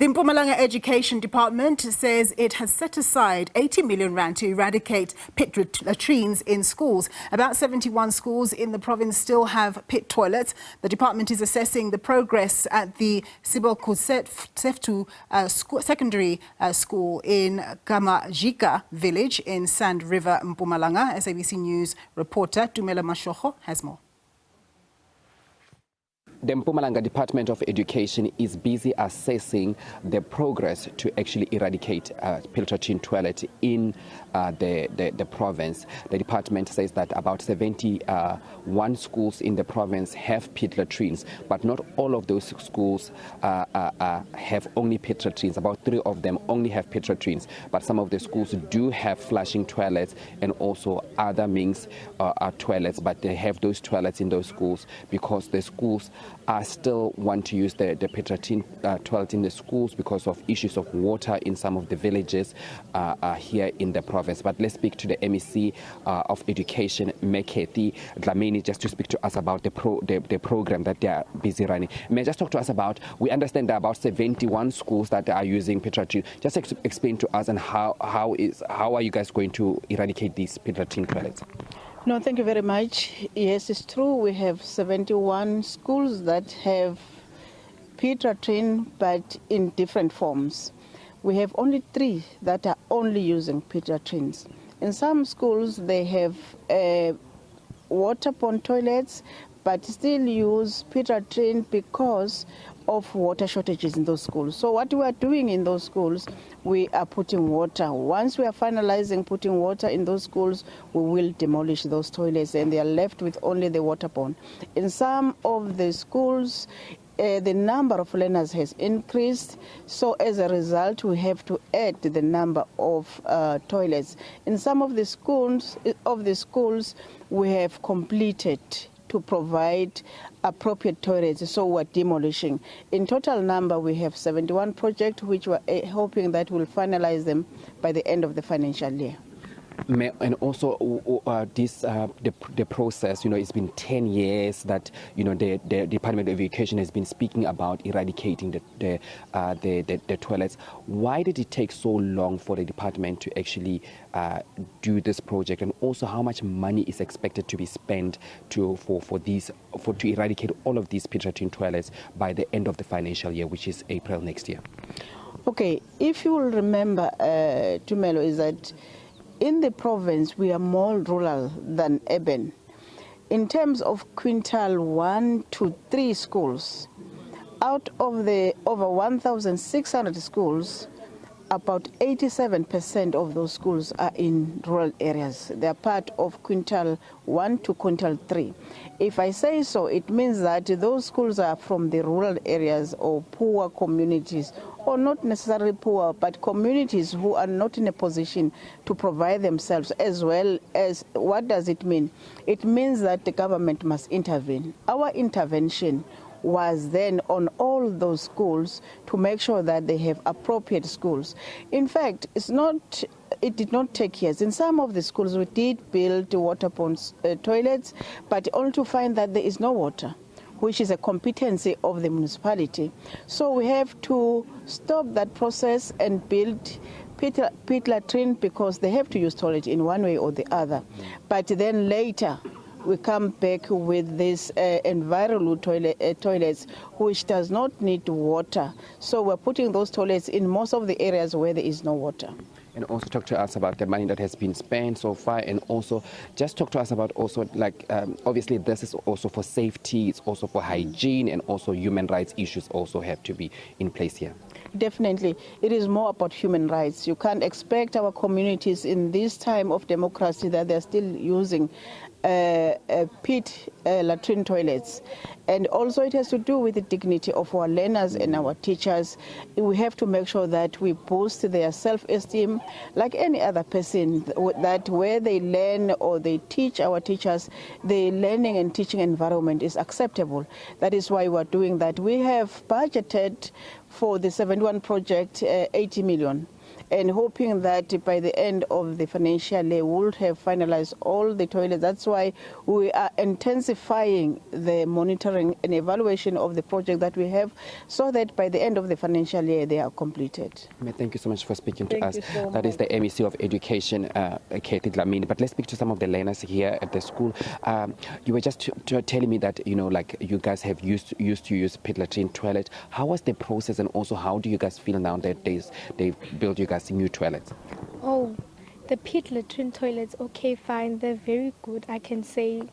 The Mpumalanga Education Department says it has set aside 80 million rand to eradicate pit latrines in schools. About 71 schools in the province still have pit toilets. The department is assessing the progress at the Sibukosetfu Secondary School in KaMajika village in Sand River, Mpumalanga. SABC News reporter Tumelo Machogo has more. The Mpumalanga Department of Education is busy assessing the progress to actually eradicate pit latrine toilet in the province. The department says that about 71 schools in the province have pit latrines, but not all of those schools have only pit latrines. About 3 of them only have pit latrines, but some of the schools do have flushing toilets and also other means toilets, but they have those toilets in those schools because the schools still want to use the pit latrine toilet in the schools because of issues of water in some of the villages here in the province. But let's speak to the MEC of Education, Mekhethi Dlamini, just to speak to us about the program that they are busy running. May I just talk to us about, we understand there are about 71 schools that are using pit latrine. Just explain to us and how are you guys going to eradicate these pit latrine toilets? No, thank you very much. Yes, it's true. We have 71 schools that have pit latrine, but in different forms. We have only 3 that are only using pit latrines. In some schools, they have waterborne toilets, but still use pit latrine because of water shortages in those schools. So what we are doing in those schools, we are putting water. Once we are finalizing putting water in those schools, we will demolish those toilets and they are left with only the waterborne. In some of the schools, the number of learners has increased, so as a result we have to add the number of toilets. In some of the schools, we have completed to provide appropriate toilets, so we're demolishing. In total number, we have 71 projects, which we're hoping that we'll finalize them by the end of the financial year. And also, the process, it's been 10 years that, the Department of Education has been speaking about eradicating the toilets. Why did it take so long for the department to actually do this project? And also, how much money is expected to be spent to eradicate all of these pit latrine toilets by the end of the financial year, which is April next year? Okay, if you will remember, Tumelo, is that in the province, we are more rural than urban. In terms of quintile 1 to 3 schools, out of the over 1,600 schools, about 87% of those schools are in rural areas. They are part of quintile 1 to quintile 3. If I say so, it means that those schools are from the rural areas or poor communities, or not necessarily poor, but communities who are not in a position to provide themselves, as well as, what does it mean? It means that the government must intervene. Our intervention was then on all those schools to make sure that they have appropriate schools. In fact, it did not take years. In some of the schools, we did build waterborne toilets, but only to find that there is no water, which is a competency of the municipality. So we have to stop that process and build pit latrine because they have to use toilet in one way or the other. But then later, we come back with these environmental toilets, which does not need water. So we're putting those toilets in most of the areas where there is no water. And also talk to us about the money that has been spent so far, and also just talk to us about also obviously this is also for safety, it's also for hygiene, and also human rights issues also have to be in place here. Definitely. It is more about human rights. You can't expect our communities in this time of democracy that they're still using pit latrine toilets. And also it has to do with the dignity of our learners and our teachers. We have to make sure that we boost their self-esteem like any other person, that where they learn or they teach our teachers, the learning and teaching environment is acceptable. That is why we're doing that. We have budgeted for the 71 project 80 million. and hoping that by the end of the financial year we'll have finalized all the toilets. That's why we are intensifying the monitoring and evaluation of the project that we have, so that by the end of the financial year they are completed. Thank you so much for speaking to us. Thank you so That is the MEC of Education, Kathy Dlamini. But let's speak to some of the learners here at the school. You were just telling me that, you know, like you guys have used to use pit latrine toilet. How was the process, and also how do you guys feel now that they've built you guys new toilets? Oh, the pit latrine toilets, okay, fine. They're very good, I can say,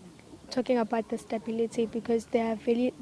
talking about the stability, because they're very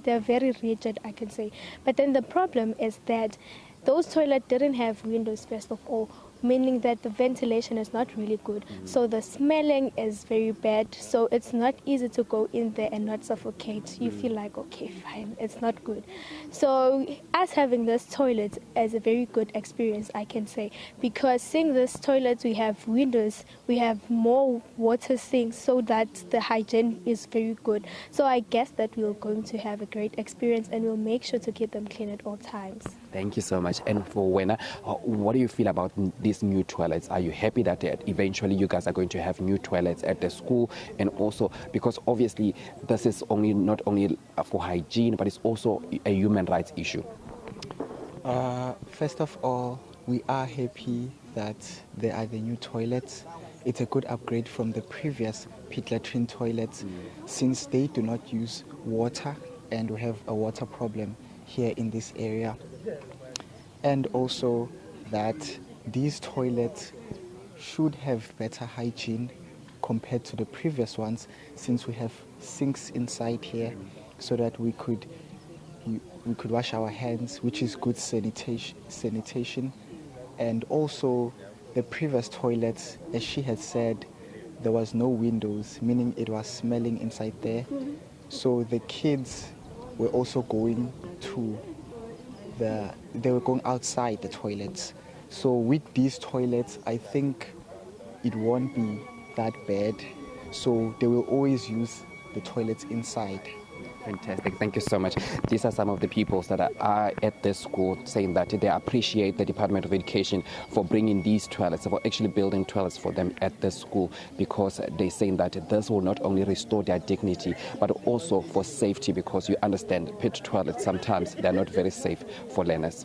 rigid, I can say. But then the problem is that those toilets didn't have windows, first of all, meaning that the ventilation is not really good. So the smelling is very bad. So it's not easy to go in there and not suffocate. You feel like, okay, fine, it's not good. So us having this toilet is a very good experience, I can say, because seeing this toilet, we have windows, we have more water sinks, so that the hygiene is very good. So I guess that we're going to have a great experience, and we'll make sure to keep them clean at all times. Thank you so much. And for Wena, what do you feel about these new toilets? Are you happy that eventually you guys are going to have new toilets at the school? And also, because obviously this is not only for hygiene, but it's also a human rights issue. First of all, we are happy that there are the new toilets. It's a good upgrade from the previous pit latrine toilets, since they do not use water, and we have a water problem here in this area. And also that these toilets should have better hygiene compared to the previous ones, since we have sinks inside here, so that we could wash our hands, which is good sanitation. And also the previous toilets, as she had said, there was no windows, meaning it was smelling inside there. So the kids were also going they were going outside the toilets. So with these toilets, I think it won't be that bad. So they will always use the toilets inside. Fantastic. Thank you so much. These are some of the people that are at the school saying that they appreciate the Department of Education for bringing these toilets, for actually building toilets for them at the school, because they're saying that this will not only restore their dignity, but also for safety, because you understand pit toilets, sometimes they're not very safe for learners.